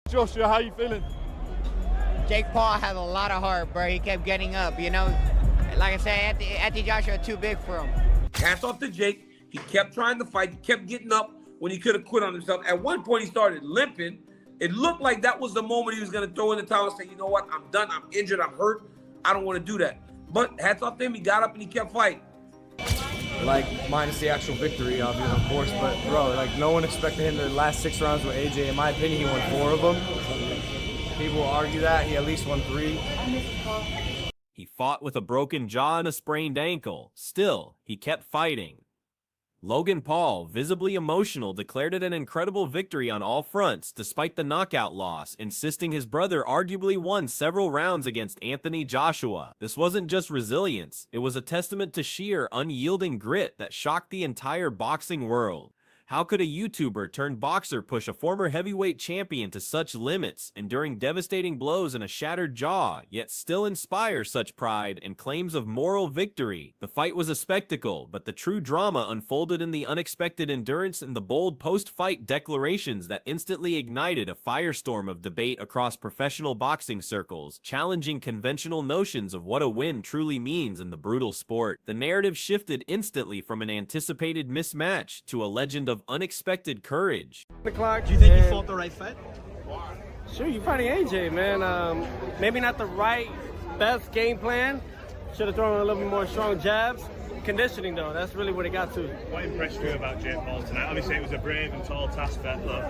Joshua, how you feeling? Jake Paul had a lot of heart, bro. He kept getting up, you know. Like I said, Anthony Joshua too big for him. Hats off to Jake. He kept trying to fight. He kept getting up when he could have quit on himself. At one point, he started limping. It looked like that was the moment he was going to throw in the towel and say, you know what, I'm done. I'm injured. I'm hurt. I don't want to do that. But hats off to him. He got up and he kept fighting. Like, minus the actual victory, of course. But, bro, like, no one expected him to last 6 rounds with AJ. In my opinion, he won 4 of them. People will argue that. He at least won 3. He fought with a broken jaw and a sprained ankle. Still, he kept fighting. Logan Paul, visibly emotional, declared it an incredible victory on all fronts, despite the knockout loss, insisting his brother arguably won several rounds against Anthony Joshua. This wasn't just resilience, it was a testament to sheer, unyielding grit that shocked the entire boxing world. How could a YouTuber turned boxer push a former heavyweight champion to such limits, enduring devastating blows and a shattered jaw, yet still inspire such pride and claims of moral victory? The fight was a spectacle, but the true drama unfolded in the unexpected endurance and the bold post-fight declarations that instantly ignited a firestorm of debate across professional boxing circles, challenging conventional notions of what a win truly means in the brutal sport. The narrative shifted instantly from an anticipated mismatch to a legend of unexpected courage. Do you think you fought the right fight? Sure, you're fighting AJ, man. Maybe not the best game plan. Should have thrown a little bit more strong jabs. Conditioning, though, that's really what it got to. What impressed you about Jake Paul tonight? Obviously, it was a brave and tall task, but look,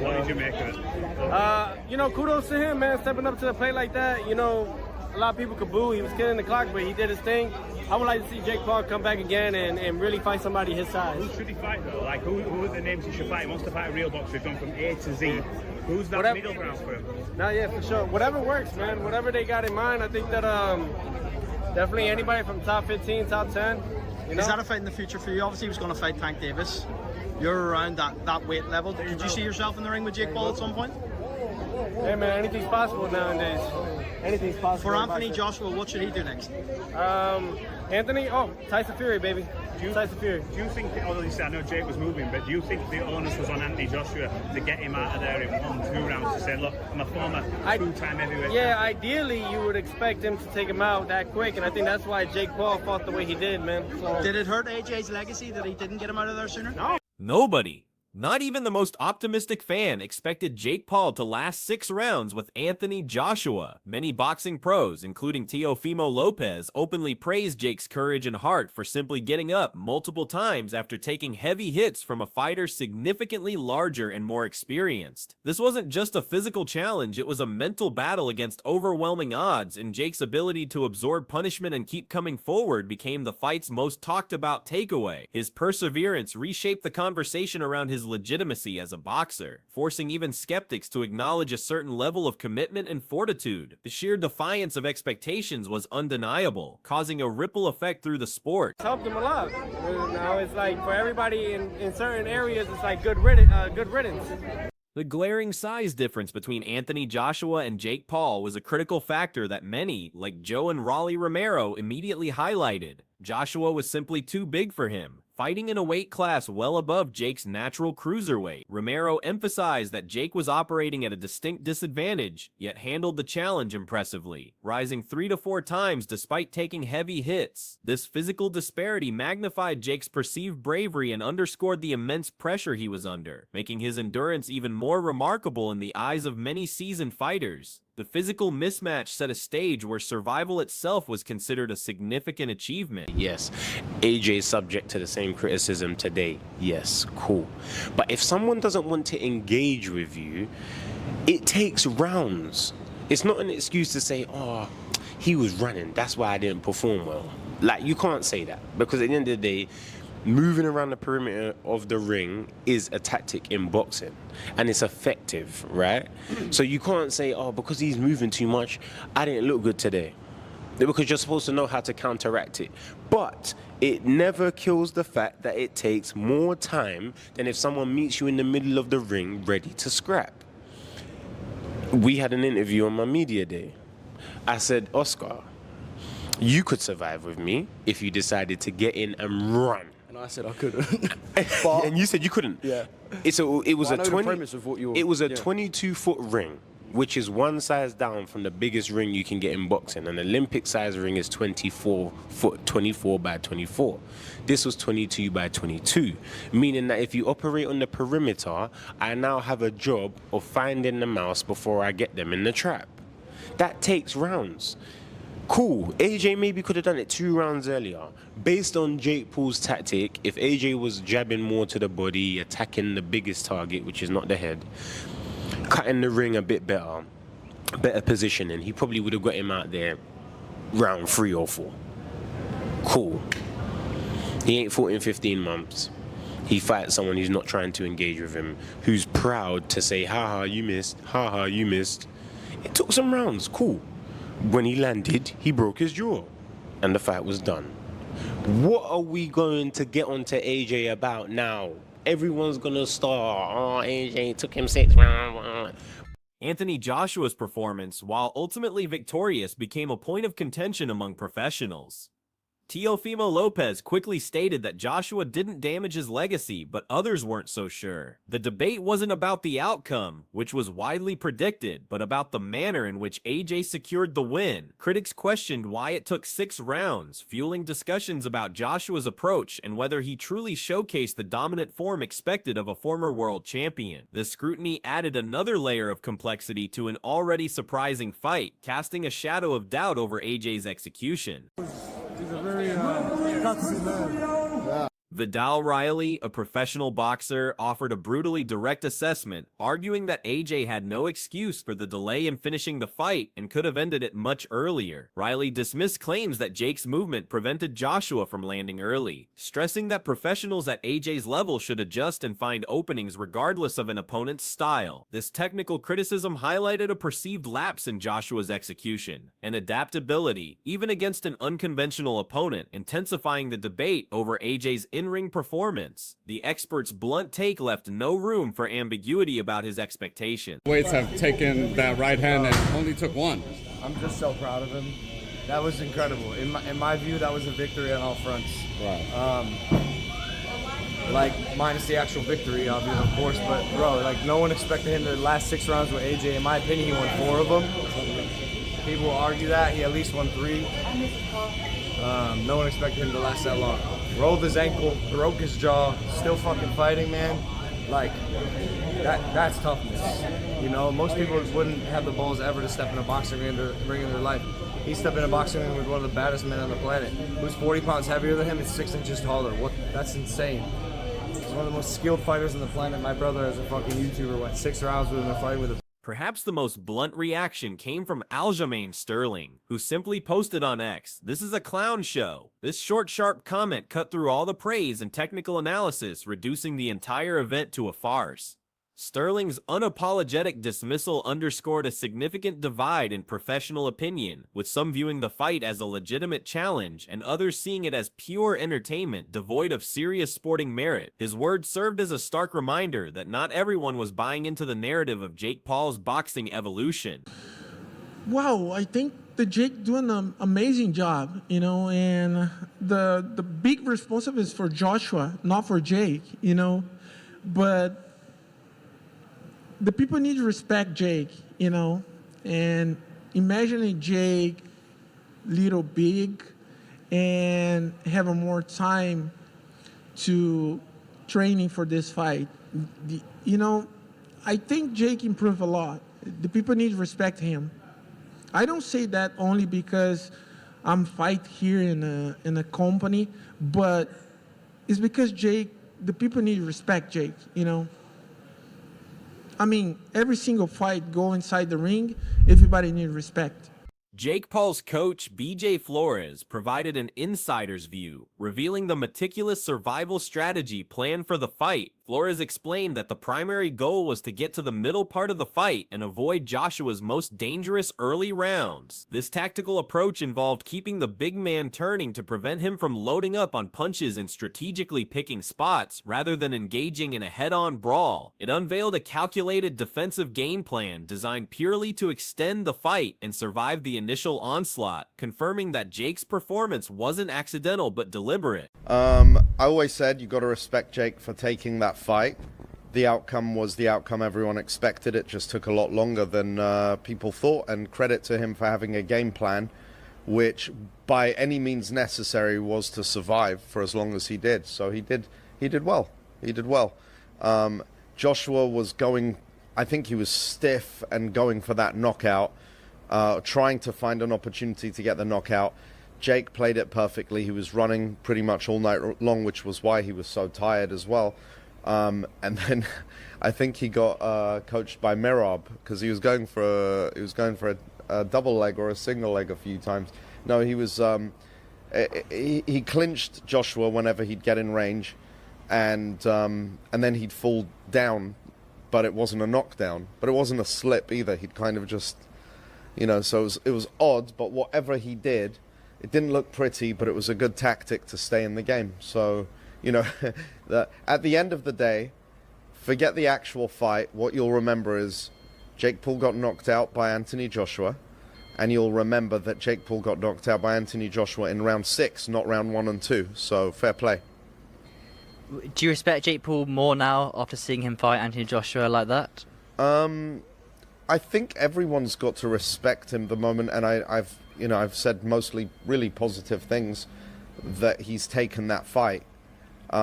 what did you make of it? You know, kudos to him, man, stepping up to the plate like that. You know, a lot of people could boo. He was killing the clock, but he did his thing. I would like to see Jake Paul come back again and really fight somebody his size. Who should he fight, though? Like, who are the names he should fight? He wants to fight a real boxer. He's gone from A to Z. Who's that middle ground for him? Nah, yeah, for sure. Whatever works, man. Whatever they got in mind. I think that definitely anybody from top 15, top 10. You know? Is that a fight in the future for you? Obviously, he was going to fight Tank Davis. You're around that weight level. Did you see yourself in the ring with Jake Paul at some point? Hey, man, anything's possible nowadays. Anything's possible. For Anthony Joshua, what should he do next? Anthony? Oh, Tyson Fury, baby. Tyson Fury. Do you think, although you said I know Jake was moving, but do you think the onus was on Anthony Joshua to get him out of there in 1-2 rounds to say, look, I'm a former 2-time heavyweight? Yeah, ideally you would expect him to take him out that quick, and I think that's why Jake Paul fought the way he did, man. So, did it hurt AJ's legacy that he didn't get him out of there sooner? No. Nobody, not even the most optimistic fan, expected Jake Paul to last 6 rounds with Anthony Joshua. Many boxing pros, including Teofimo Lopez, openly praised Jake's courage and heart for simply getting up multiple times after taking heavy hits from a fighter significantly larger and more experienced. This wasn't just a physical challenge, it was a mental battle against overwhelming odds, and Jake's ability to absorb punishment and keep coming forward became the fight's most talked about takeaway. His perseverance reshaped the conversation around his legitimacy as a boxer, forcing even skeptics to acknowledge a certain level of commitment and fortitude. The sheer defiance of expectations was undeniable, causing a ripple effect through the sport. It's helped him a lot. Now it's like for everybody in certain areas, it's like good riddance. The glaring size difference between Anthony Joshua and Jake Paul was a critical factor that many, like Joe and Rolly Romero, immediately highlighted. Joshua was simply too big for him, fighting in a weight class well above Jake's natural cruiserweight. Romero emphasized that Jake was operating at a distinct disadvantage, yet handled the challenge impressively, rising 3 to 4 times despite taking heavy hits. This physical disparity magnified Jake's perceived bravery and underscored the immense pressure he was under, making his endurance even more remarkable in the eyes of many seasoned fighters. The physical mismatch set a stage where survival itself was considered a significant achievement. Yes, AJ is subject to the same criticism today. Yes, cool. But if someone doesn't want to engage with you, it takes rounds. It's not an excuse to say, oh, he was running, that's why I didn't perform well. Like, you can't say that, because at the end of the day, moving around the perimeter of the ring is a tactic in boxing, and it's effective, right? So you can't say, oh, because he's moving too much, I didn't look good today. Because you're supposed to know how to counteract it. But it never kills the fact that it takes more time than if someone meets you in the middle of the ring ready to scrap. We had an interview on my media day. I said, Oscar, you could survive with me if you decided to get in and run. And I said I couldn't. And you said you couldn't. Yeah. It was I a know the 20. premise of what you're. It was a yeah. 22-foot ring, which is one size down from the biggest ring you can get in boxing. An Olympic size ring is 24 foot, 24 by 24. This was 22 by 22, meaning that if you operate on the perimeter, I now have a job of finding the mouse before I get them in the trap. That takes rounds. Cool, AJ maybe could have done it 2 rounds earlier. Based on Jake Paul's tactic, if AJ was jabbing more to the body, attacking the biggest target, which is not the head, cutting the ring a bit better positioning, he probably would have got him out there round 3 or 4. Cool. He ain't fought in 15 months. He fights someone who's not trying to engage with him, who's proud to say, haha, you missed, haha, you missed. It took some rounds, cool. When he landed, he broke his jaw, and the fight was done. What are we going to get onto AJ about now? Everyone's gonna start, oh, AJ took him 6 rounds. Anthony Joshua's performance, while ultimately victorious, became a point of contention among professionals. Teofimo Lopez quickly stated that Joshua didn't damage his legacy, but others weren't so sure. The debate wasn't about the outcome, which was widely predicted, but about the manner in which AJ secured the win. Critics questioned why it took 6 rounds, fueling discussions about Joshua's approach and whether he truly showcased the dominant form expected of a former world champion. The scrutiny added another layer of complexity to an already surprising fight, casting a shadow of doubt over AJ's execution. He's a very gutsy man. Vidal Riley, a professional boxer, offered a brutally direct assessment, arguing that AJ had no excuse for the delay in finishing the fight and could have ended it much earlier. Riley dismissed claims that Jake's movement prevented Joshua from landing early, stressing that professionals at AJ's level should adjust and find openings regardless of an opponent's style. This technical criticism highlighted a perceived lapse in Joshua's execution and adaptability, even against an unconventional opponent, intensifying the debate over AJ's in-ring performance. The expert's blunt take left no room for ambiguity about his expectations. Weights have taken that right hand and only took 1. I'm just so proud of him. That was incredible. In my view, that was a victory on all fronts. Right. Like, minus the actual victory, obviously, of course, but bro, like, no one expected him to last 6 rounds with AJ. In my opinion, he won 4 of them. People will argue that he at least won 3. No one expected him to last that long. Rolled his ankle, broke his jaw, still fucking fighting, man. Like, that's toughness. You know, most people wouldn't have the balls ever to step in a boxing ring in their life. He stepped in a boxing ring with one of the baddest men on the planet, who's 40 pounds heavier than him and 6 inches taller. That's insane. He's one of the most skilled fighters on the planet. My brother, as a fucking YouTuber, went 6 rounds with him to fight with him. Perhaps the most blunt reaction came from Aljamain Sterling, who simply posted on X, "This is a clown show." This short, sharp comment cut through all the praise and technical analysis, reducing the entire event to a farce. Sterling's unapologetic dismissal underscored a significant divide in professional opinion, with some viewing the fight as a legitimate challenge and others seeing it as pure entertainment devoid of serious sporting merit. His words served as a stark reminder that not everyone was buying into the narrative of Jake Paul's boxing evolution. Wow, I think the Jake doing an amazing job, you know, and the big responsibility is for Joshua, not for Jake, you know, but the people need to respect Jake, you know, and imagining Jake little big and having more time to training for this fight. You know, I think Jake improved a lot. The people need to respect him. I don't say that only because I'm fight here in a company, but it's because Jake, the people need to respect Jake, you know. I mean, every single fight go inside the ring, everybody needs respect. Jake Paul's coach, BJ Flores, provided an insider's view, revealing the meticulous survival strategy planned for the fight, Flores explained that the primary goal was to get to the middle part of the fight and avoid Joshua's most dangerous early rounds. This tactical approach involved keeping the big man turning to prevent him from loading up on punches and strategically picking spots rather than engaging in a head-on brawl. It unveiled a calculated defensive game plan designed purely to extend the fight and survive the initial onslaught, confirming that Jake's performance wasn't accidental but deliberate. I always said you got to respect Jake for taking that fight. The outcome was the outcome everyone expected. It just took a lot longer than people thought, and credit to him for having a game plan which by any means necessary was to survive for as long as he did. So he did well. He did well. Joshua was going, I think he was stiff and going for that knockout, trying to find an opportunity to get the knockout. Jake played it perfectly. He was running pretty much all night long, which was why he was so tired as well. And then I think he got coached by Merab because he was going for a double leg or a single leg a few times. No, he was he clinched Joshua whenever he'd get in range, and then he'd fall down, but it wasn't a knockdown, but it wasn't a slip either. He'd kind of just, so it was odd. But whatever he did, it didn't look pretty, but it was a good tactic to stay in the game. So, at the end of the day, forget the actual fight. What you'll remember is Jake Paul got knocked out by Anthony Joshua, and you'll remember that Jake Paul got knocked out by Anthony Joshua in round 6, not round 1 and 2. So, fair play. Do you respect Jake Paul more now after seeing him fight Anthony Joshua like that? I think everyone's got to respect him the moment, and I've said mostly really positive things that he's taken that fight. He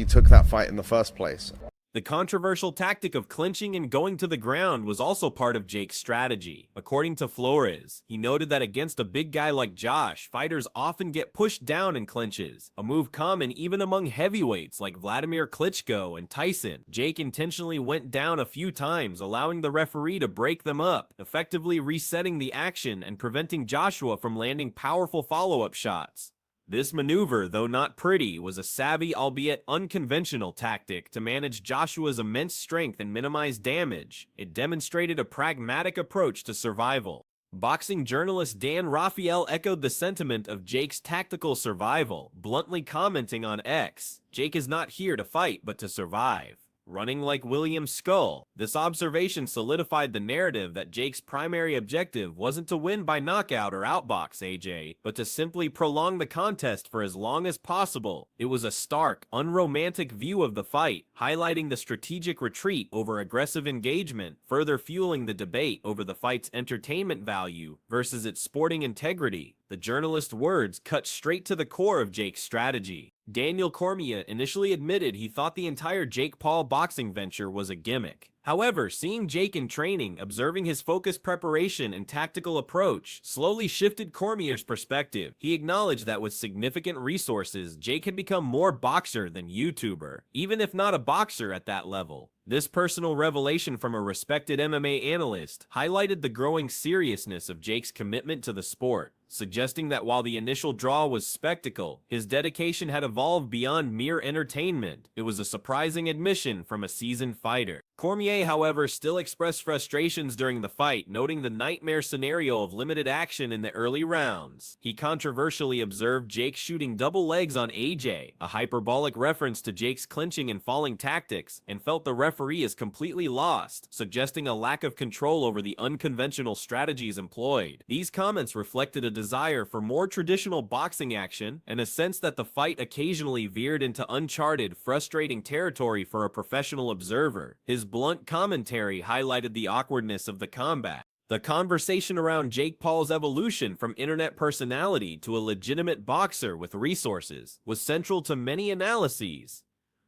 took that fight in the first place. The controversial tactic of clinching and going to the ground was also part of Jake's strategy. According to Flores, he noted that against a big guy like Josh, fighters often get pushed down in clinches, a move common even among heavyweights like Vladimir Klitschko and Tyson. Jake intentionally went down a few times, allowing the referee to break them up, effectively resetting the action and preventing Joshua from landing powerful follow-up shots. This maneuver, though not pretty, was a savvy, albeit unconventional tactic to manage Joshua's immense strength and minimize damage. It demonstrated a pragmatic approach to survival. Boxing journalist Dan Raphael echoed the sentiment of Jake's tactical survival, bluntly commenting on X, "Jake is not here to fight, but to survive." Running like William Skull, this observation solidified the narrative that Jake's primary objective wasn't to win by knockout or outbox AJ, but to simply prolong the contest for as long as possible. It was a stark, unromantic view of the fight, highlighting the strategic retreat over aggressive engagement, further fueling the debate over the fight's entertainment value versus its sporting integrity. The journalist's words cut straight to the core of Jake's strategy. Daniel Cormier initially admitted he thought the entire Jake Paul boxing venture was a gimmick. However, seeing Jake in training, observing his focused preparation and tactical approach, slowly shifted Cormier's perspective. He acknowledged that with significant resources, Jake had become more boxer than YouTuber, even if not a boxer at that level. This personal revelation from a respected MMA analyst highlighted the growing seriousness of Jake's commitment to the sport, suggesting that while the initial draw was spectacle, his dedication had evolved beyond mere entertainment. It was a surprising admission from a seasoned fighter. Cormier, however, still expressed frustrations during the fight, noting the nightmare scenario of limited action in the early rounds. He controversially observed Jake shooting double legs on AJ, a hyperbolic reference to Jake's clinching and falling tactics, and felt the referee is completely lost, suggesting a lack of control over the unconventional strategies employed. These comments reflected a desire for more traditional boxing action and a sense that the fight occasionally veered into uncharted, frustrating territory for a professional observer. His blunt commentary highlighted the awkwardness of the combat. The conversation around Jake Paul's evolution from internet personality to a legitimate boxer with resources was central to many analyses.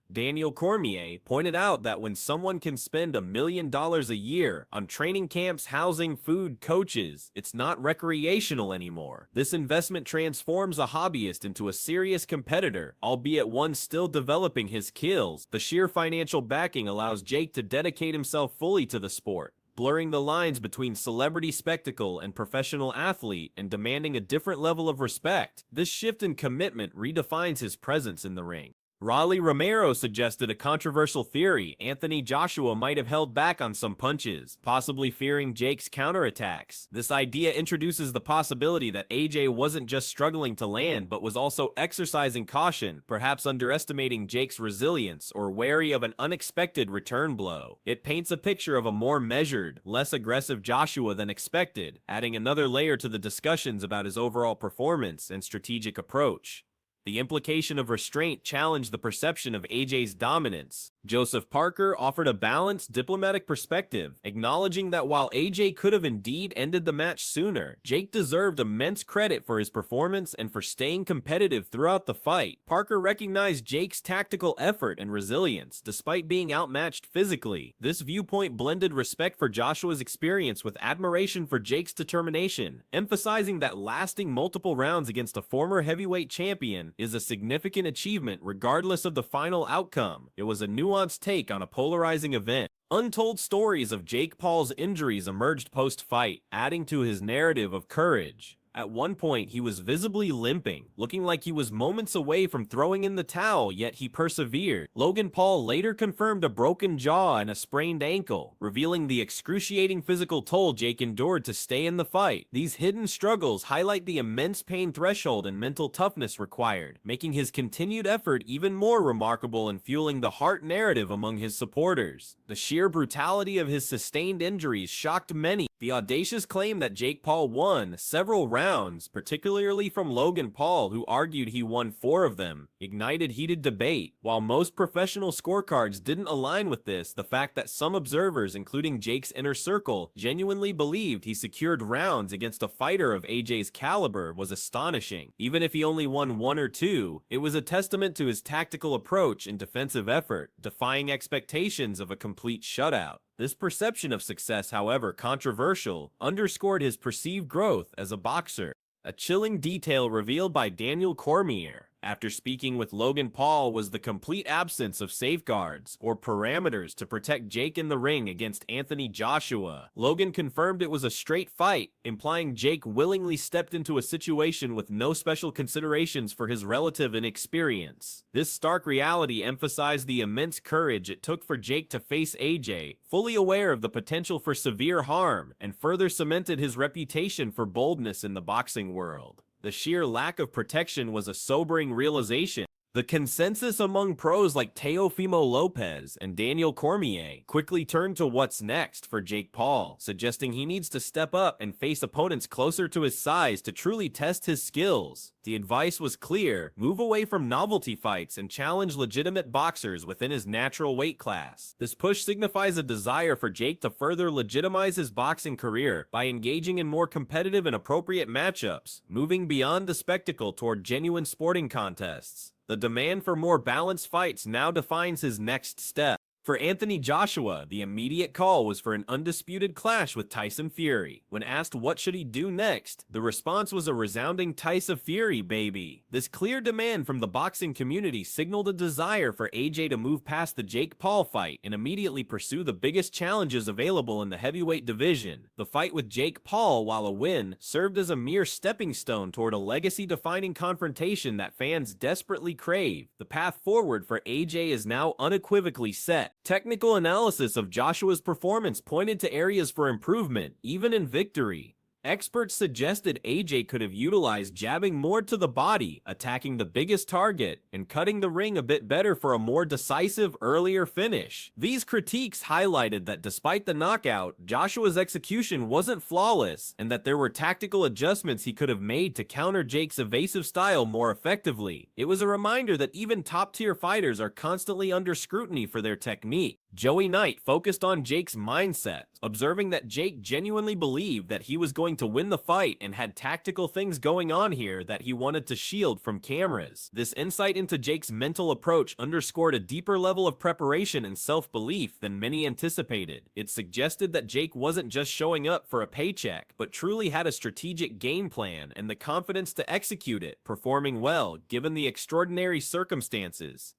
Daniel Cormier pointed out that when someone can spend $1 million a year on training camps, housing, food, coaches, it's not recreational anymore. This investment transforms a hobbyist into a serious competitor, albeit one still developing his skills. The sheer financial backing allows Jake to dedicate himself fully to the sport. blurring the lines between celebrity spectacle and professional athlete and demanding a different level of respect. This shift in commitment redefines his presence in the ring. Raleigh Romero suggested a controversial theory: Anthony Joshua might have held back on some punches, possibly fearing Jake's counterattacks. This idea introduces the possibility that AJ wasn't just struggling to land, but was also exercising caution, perhaps underestimating Jake's resilience or wary of an unexpected return blow. It paints a picture of a more measured, less aggressive Joshua than expected, adding another layer to the discussions about his overall performance and strategic approach. The implication of restraint challenged the perception of AJ's dominance. Joseph Parker offered a balanced, diplomatic perspective, acknowledging that while AJ could have indeed ended the match sooner, Jake deserved immense credit for his performance and for staying competitive throughout the fight. Parker recognized Jake's tactical effort and resilience, despite being outmatched physically. This viewpoint blended respect for Joshua's experience with admiration for Jake's determination, emphasizing that lasting multiple rounds against a former heavyweight champion is a significant achievement regardless of the final outcome. It was a nuanced take on a polarizing event. Untold stories of Jake Paul's injuries emerged post-fight, adding to his narrative of courage. At one point, he was visibly limping, looking like he was moments away from throwing in the towel, yet he persevered. Logan Paul later confirmed a broken jaw and a sprained ankle, revealing the excruciating physical toll Jake endured to stay in the fight. These hidden struggles highlight the immense pain threshold and mental toughness required, making his continued effort even more remarkable and fueling the heart narrative among his supporters. The sheer brutality of his sustained injuries shocked many. The audacious claim that Jake Paul won several rounds, particularly from Logan Paul, who argued he won 4 of them, ignited heated debate. While most professional scorecards didn't align with this, the fact that some observers, including Jake's inner circle, genuinely believed he secured rounds against a fighter of AJ's caliber was astonishing. Even if he only won 1 or 2, it was a testament to his tactical approach and defensive effort, defying expectations of a complete shutout. This perception of success, however controversial, underscored his perceived growth as a boxer. A chilling detail revealed by Daniel Cormier after speaking with Logan Paul was the complete absence of safeguards or parameters to protect Jake in the ring against Anthony Joshua. Logan confirmed it was a straight fight, implying Jake willingly stepped into a situation with no special considerations for his relative inexperience. This stark reality emphasized the immense courage it took for Jake to face AJ, fully aware of the potential for severe harm, and further cemented his reputation for boldness in the boxing world. The sheer lack of protection was a sobering realization. The consensus among pros like Teofimo Lopez and Daniel Cormier quickly turned to what's next for Jake Paul, suggesting he needs to step up and face opponents closer to his size to truly test his skills. The advice was clear: move away from novelty fights and challenge legitimate boxers within his natural weight class. This push signifies a desire for Jake to further legitimize his boxing career by engaging in more competitive and appropriate matchups, moving beyond the spectacle toward genuine sporting contests. The demand for more balanced fights now defines his next step. For Anthony Joshua, the immediate call was for an undisputed clash with Tyson Fury. When asked what should he do next, the response was a resounding Tyson Fury, baby. This clear demand from the boxing community signaled a desire for AJ to move past the Jake Paul fight and immediately pursue the biggest challenges available in the heavyweight division. The fight with Jake Paul, while a win, served as a mere stepping stone toward a legacy-defining confrontation that fans desperately crave. The path forward for AJ is now unequivocally set. Technical analysis of Joshua's performance pointed to areas for improvement, even in victory. Experts suggested AJ could have utilized jabbing more to the body, attacking the biggest target, and cutting the ring a bit better for a more decisive, earlier finish. These critiques highlighted that despite the knockout, Joshua's execution wasn't flawless, and that there were tactical adjustments he could have made to counter Jake's evasive style more effectively. It was a reminder that even top-tier fighters are constantly under scrutiny for their technique. Joey Knight focused on Jake's mindset, observing that Jake genuinely believed that he was going to win the fight and had tactical things going on here that he wanted to shield from cameras. This insight into Jake's mental approach underscored a deeper level of preparation and self-belief than many anticipated. It suggested that Jake wasn't just showing up for a paycheck, but truly had a strategic game plan and the confidence to execute it, performing well given the extraordinary circumstances.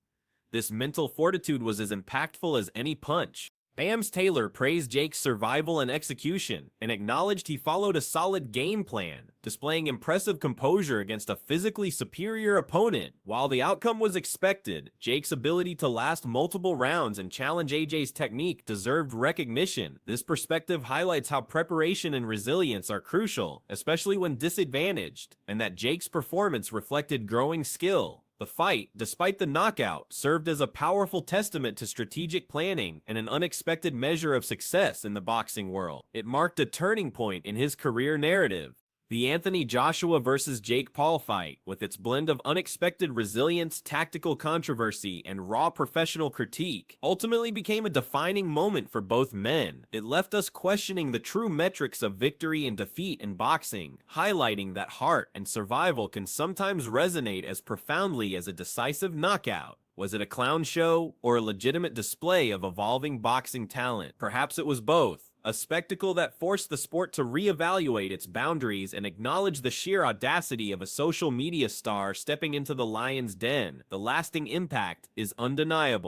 This mental fortitude was as impactful as any punch. Bams Taylor praised Jake's survival and execution, and acknowledged he followed a solid game plan, displaying impressive composure against a physically superior opponent. While the outcome was expected, Jake's ability to last multiple rounds and challenge AJ's technique deserved recognition. This perspective highlights how preparation and resilience are crucial, especially when disadvantaged, and that Jake's performance reflected growing skill. The fight, despite the knockout, served as a powerful testament to strategic planning and an unexpected measure of success in the boxing world. It marked a turning point in his career narrative. The Anthony Joshua vs. Jake Paul fight, with its blend of unexpected resilience, tactical controversy, and raw professional critique, ultimately became a defining moment for both men. It left us questioning the true metrics of victory and defeat in boxing, highlighting that heart and survival can sometimes resonate as profoundly as a decisive knockout. Was it a clown show or a legitimate display of evolving boxing talent? Perhaps it was both. A spectacle that forced the sport to reevaluate its boundaries and acknowledge the sheer audacity of a social media star stepping into the lion's den. The lasting impact is undeniable.